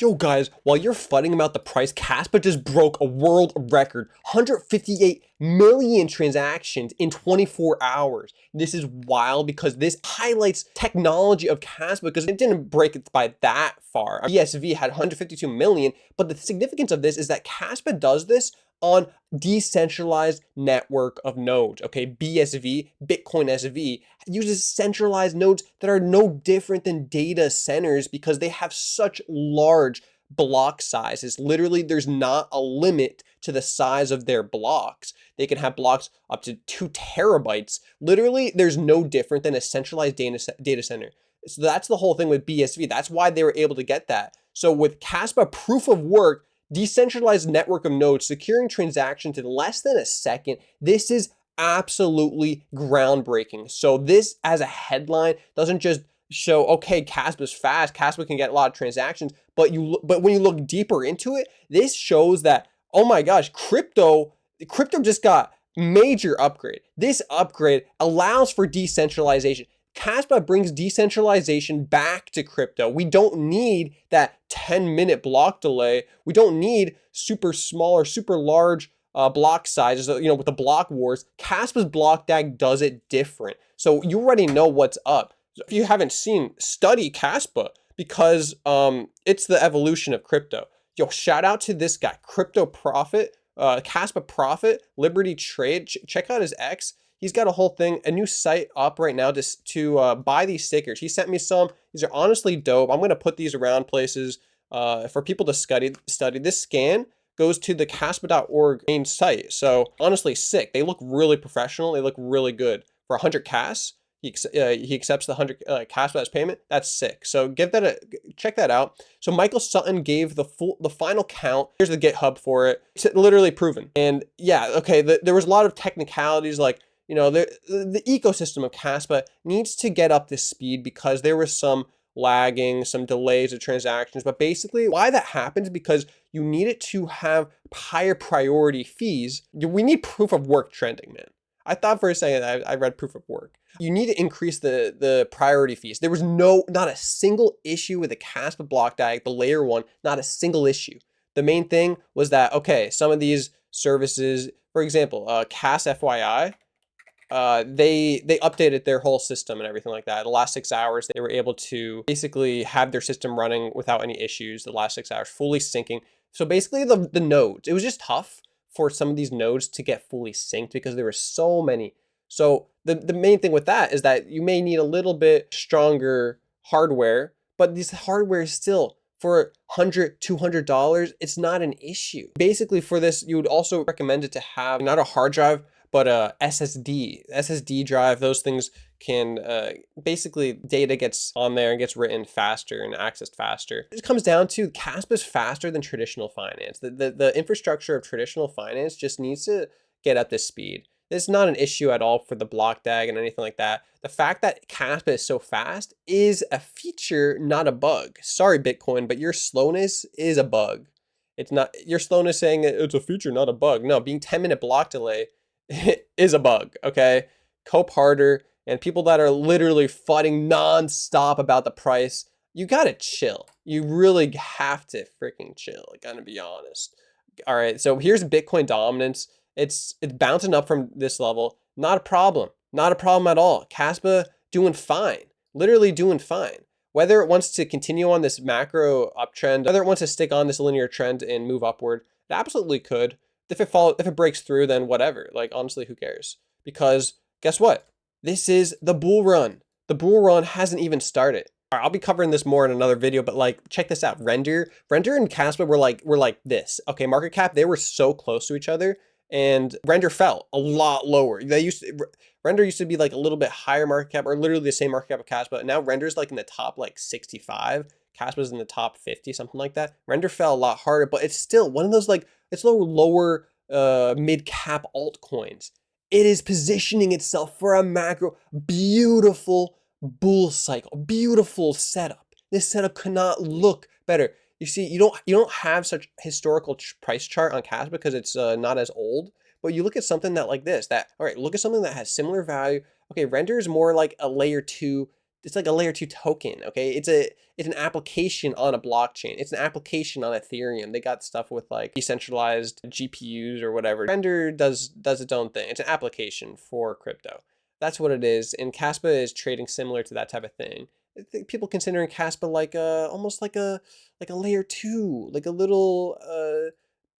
Yo guys, while you're fighting about the price, Kaspa just broke a world record, 158 million transactions in 24 hours. This is wild because this highlights technology of Kaspa because it didn't break it by that far. BSV had 152 million, but the significance of this is that Kaspa does this on decentralized network of nodes. Okay, BSV, Bitcoin SV, uses centralized nodes that are no different than data centers because they have such large block sizes. Literally, there's not a limit to the size of their blocks. They can have blocks up to 2 terabytes. Literally, there's no different than a centralized data center. So that's the whole thing with BSV. That's why they were able to get that. So with Kaspa proof of work, decentralized network of nodes, securing transactions in less than a second, this is absolutely groundbreaking. So this as a headline doesn't just show, okay, Kaspa's fast, Kaspa can get a lot of transactions, but when you look deeper into it, this shows that, oh my gosh, crypto just got major upgrade. This upgrade allows for decentralization. Kaspa brings decentralization back to crypto. We don't need that 10-minute block delay. We don't need super small or super large block sizes, with the block wars. Kaspa's block DAG does it different. So you already know what's up. So if you haven't seen, study Kaspa because it's the evolution of crypto. Yo, shout out to this guy, Crypto Profit, Kaspa Profit, Liberty Trade. Check out his X. He's got a whole thing, a new site up right now to buy these stickers. He sent me some. These are honestly dope. I'm going to put these around places for people to study. This scan goes to the Kaspa.org main site. So honestly, sick. They look really professional. They look really good. For 100 Kas, he accepts the 100 Kaspa as payment. That's sick. So check that out. So Michael Sutton gave the final count. Here's the GitHub for it. It's literally proven. And yeah, okay, there was a lot of technicalities like, the ecosystem of Kaspa needs to get up to speed because there was some lagging, some delays of transactions. But basically why that happens because you need it to have higher priority fees. We need proof of work trending, man. I thought for a second I read proof of work. You need to increase the priority fees. There was not a single issue with the Kaspa block DAG, the layer 1, not a single issue. The main thing was that, okay, some of these services, for example, Kas FYI, they updated their whole system and everything like that. The last 6 hours, they were able to basically have their system running without any issues. The last 6 hours, fully syncing. So basically the nodes, it was just tough for some of these nodes to get fully synced because there were so many. So the main thing with that is that you may need a little bit stronger hardware, but this hardware is still for $100, $200, it's not an issue. Basically for this, you would also recommend it to have not a hard drive, but a SSD drive. Those things can basically data gets on there and gets written faster and accessed faster. It comes down to Kaspa is faster than traditional finance. The infrastructure of traditional finance just needs to get up to speed. It's not an issue at all for the block DAG and anything like that. The fact that Kaspa is so fast is a feature, not a bug. Sorry, Bitcoin, but your slowness is a bug. It's not your slowness saying it's a feature, not a bug. No, being 10-minute block delay is a bug, okay? Cope harder, and people that are literally fighting non-stop about the price, you gotta chill. You really have to freaking chill, I gotta be honest. All right, so here's Bitcoin dominance. It's bouncing up from this level. Not a problem. Not a problem at all. Kaspa doing fine. Literally doing fine. Whether it wants to continue on this macro uptrend, whether it wants to stick on this linear trend and move upward, it absolutely could. If it breaks through, then whatever. Like, honestly, who cares? Because guess what? This is the bull run. The bull run hasn't even started. All right, I'll be covering this more in another video, but like, check this out. Render and Kaspa were like this. Okay, market cap, they were so close to each other, and Render fell a lot lower. Render used to be like a little bit higher market cap, or literally the same market cap of Kaspa. Now Render's like in the top like 65. Kaspa's in the top 50, something like that. Render fell a lot harder, but it's still one of those like, it's lower mid-cap altcoins. It is positioning itself for a macro, beautiful bull cycle, beautiful setup. This setup cannot look better. You see, you don't have such historical price chart on Kaspa because it's not as old, but you look at something that like this, all right, look at something that has similar value. Okay, Render is more like a layer 2 it's like a layer 2 token, okay? It's an application on a blockchain. It's an application on Ethereum. They got stuff with like decentralized GPUs or whatever. Render does its own thing. It's an application for crypto. That's what it is. And Kaspa is trading similar to that type of thing. I think people considering Kaspa like almost like a layer 2, like a little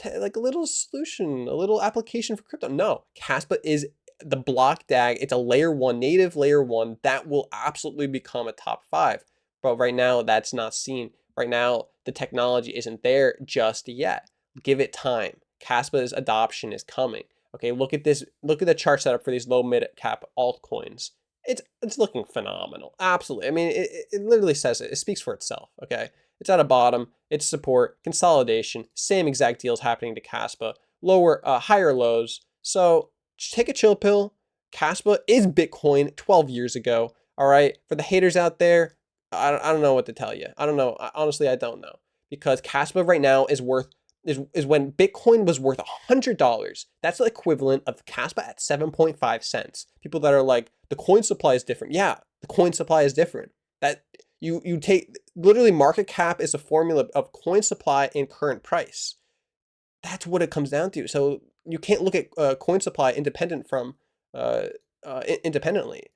like a little solution, a little application for crypto. No, Kaspa is the block DAG. It's a layer 1, native layer 1 that will absolutely become a top 5. But right now that's not seen. Right now the technology isn't there just yet. Give it time. Kaspa's adoption is coming. Okay, look at this. Look at the chart setup for these low mid cap altcoins. It's looking phenomenal. Absolutely. I mean, it literally says it. It speaks for itself. Okay, it's at a bottom. It's support, consolidation. Same exact deals happening to Kaspa. Higher lows. So take a chill pill. Kaspa is Bitcoin 12 years ago. All right. For the haters out there, I don't know what to tell you. I don't know. Honestly, I don't know, because Kaspa right now is worth is when Bitcoin was worth $100. That's the equivalent of Kaspa at 7.5 cents. People that are like, the coin supply is different. Yeah, the coin supply is different. That you take, literally market cap is a formula of coin supply and current price. That's what it comes down to. So you can't look at coin supply independent from independently.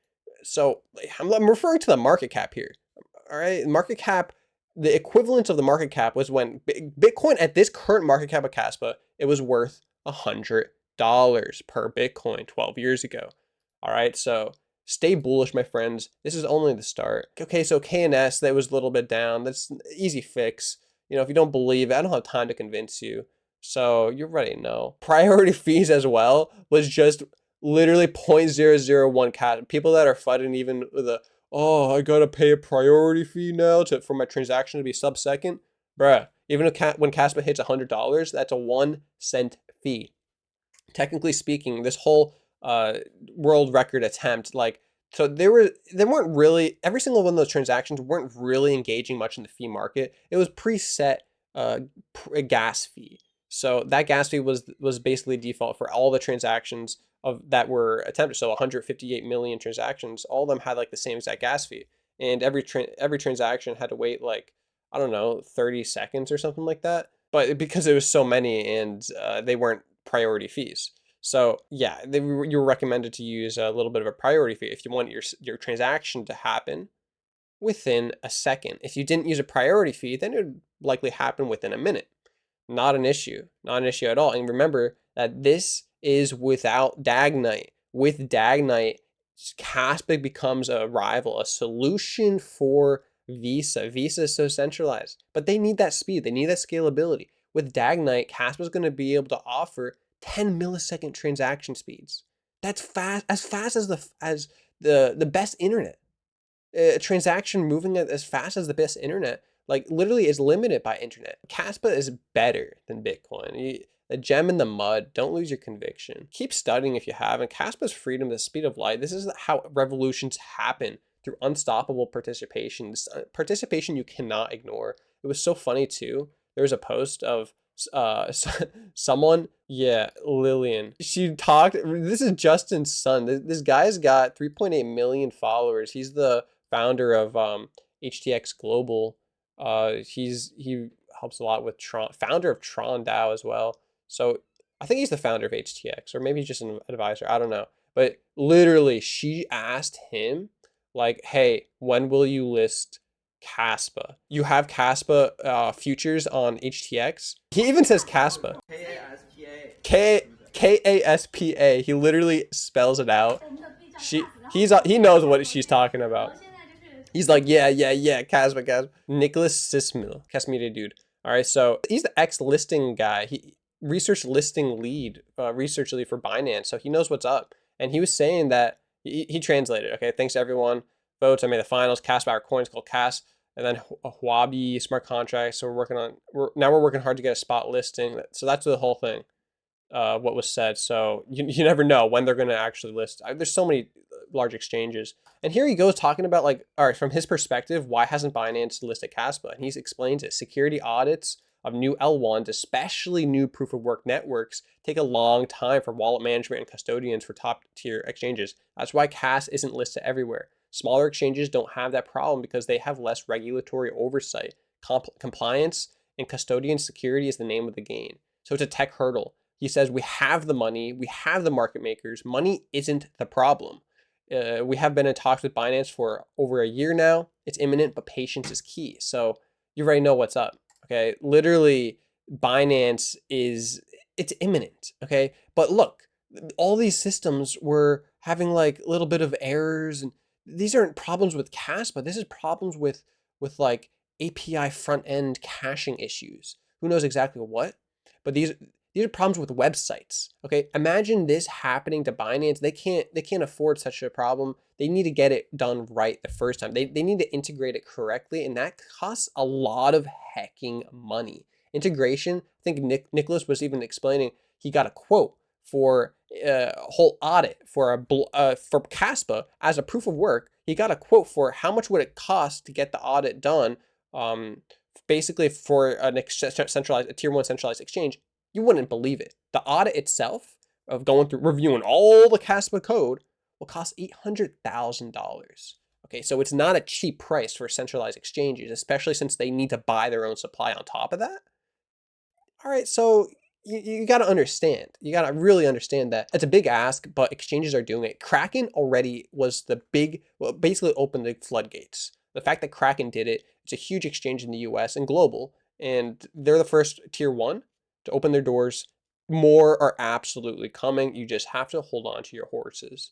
So I'm referring to the market cap here. All right, market cap. The equivalent of the market cap was when Bitcoin at this current market cap of Kaspa, it was worth $100 per Bitcoin 12 years ago. All right, so stay bullish, my friends. This is only the start. Okay, so KNS, that was a little bit down. That's an easy fix. You know, if you don't believe it, I don't have time to convince you. So you already know. Priority fees as well was just literally 0.001 cat. People that are fighting even with a, oh, I gotta pay a priority fee now for my transaction to be sub-second. Bruh, even when Kaspa hits $100, that's a 1 cent fee. Technically speaking, this whole world record attempt, like, so they weren't really, every single one of those transactions weren't really engaging much in the fee market. It was preset gas fee. So that gas fee was basically default for all the transactions that were attempted. So 158 million transactions, all of them had like the same exact gas fee, and every transaction had to wait like, I don't know, 30 seconds or something like that. But because it was so many, and they weren't priority fees. So yeah, you were recommended to use a little bit of a priority fee if you want your transaction to happen within a second. If you didn't use a priority fee, then it would likely happen within a minute. Not an issue. Not an issue at all. And remember that this is without Dagnite. With Dagnite, Kaspa becomes a rival, a solution for Visa. Visa is so centralized, but they need that speed. They need that scalability. With Dagnite, Kaspa is going to be able to offer 10 millisecond transaction speeds. That's fast as the best internet. A transaction moving as fast as the best internet, like, literally is limited by internet. Kaspa is better than Bitcoin. The gem in the mud. Don't lose your conviction. Keep studying if you haven't. Kaspa's freedom, the speed of light. This is how revolutions happen, through unstoppable participation. This participation you cannot ignore. It was so funny too. There was a post of someone, yeah, Lillian. She talked. This is Justin's son. This guy's got 3.8 million followers. He's the founder of HTX Global. He helps a lot with Tron, founder of Tron DAO as well. So I think he's the founder of HTX, or maybe he's just an advisor. I don't know. But literally, she asked him, like, hey, when will you list Kaspa? You have Kaspa futures on HTX? He even says Kaspa. Kaspa. He literally spells it out. He knows what she's talking about. He's like, yeah, Kaspa. Nicholas Casmida dude. All right, so he's the ex-listing guy. He research listing lead, research lead for Binance, so he knows what's up. And he was saying that he translated. Okay, thanks to everyone. Votes. I made the finals. Kaspa, our coins called Kas, and then a Huobi smart contract. So we're working hard to get a spot listing. So that's the whole thing. What was said. So you never know when they're going to actually list. There's so many large exchanges. And here he goes talking about, like, all right, from his perspective, why hasn't Binance listed Kaspa? And he explains it. Security audits of new L1s, especially new proof of work networks, take a long time for wallet management and custodians for top tier exchanges. That's why Kas isn't listed everywhere. Smaller exchanges don't have that problem because they have less regulatory oversight. Compliance and custodian security is the name of the game. So it's a tech hurdle. He says we have the money, we have the market makers. Money isn't the problem. We have been in talks with Binance for over a year now. It's imminent, but patience is key. So you already know what's up. Okay, literally, Binance it's imminent. Okay, but look, all these systems were having like a little bit of errors, and these aren't problems with Kaspa. This is problems with like API front end caching issues. Who knows exactly what? But these are problems with websites. Okay, imagine this happening to Binance. They can't afford such a problem. They need to get it done right the first time. They need to integrate it correctly, and that costs a lot of hecking money. Integration. I think Nicholas was even explaining he got a quote for a whole audit for for Kaspa as a proof of work. He got a quote for how much would it cost to get the audit done. Basically for a tier 1 centralized exchange. You wouldn't believe it. The audit itself of going through reviewing all the Kaspa code will cost $800,000. Okay, so it's not a cheap price for centralized exchanges, especially since they need to buy their own supply on top of that. All right, so you got to understand. You got to really understand that it's a big ask, but exchanges are doing it. Kraken already was basically opened the floodgates. The fact that Kraken did it, it's a huge exchange in the US and global, and they're the first tier 1 to open their doors. More are absolutely coming. You just have to hold on to your horses.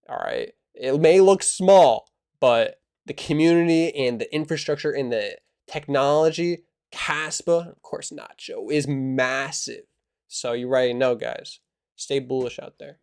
All right. It may look small, but the community and the infrastructure and the technology, Kaspa, of course, Nacho, is massive. So you already know, guys. Stay bullish out there.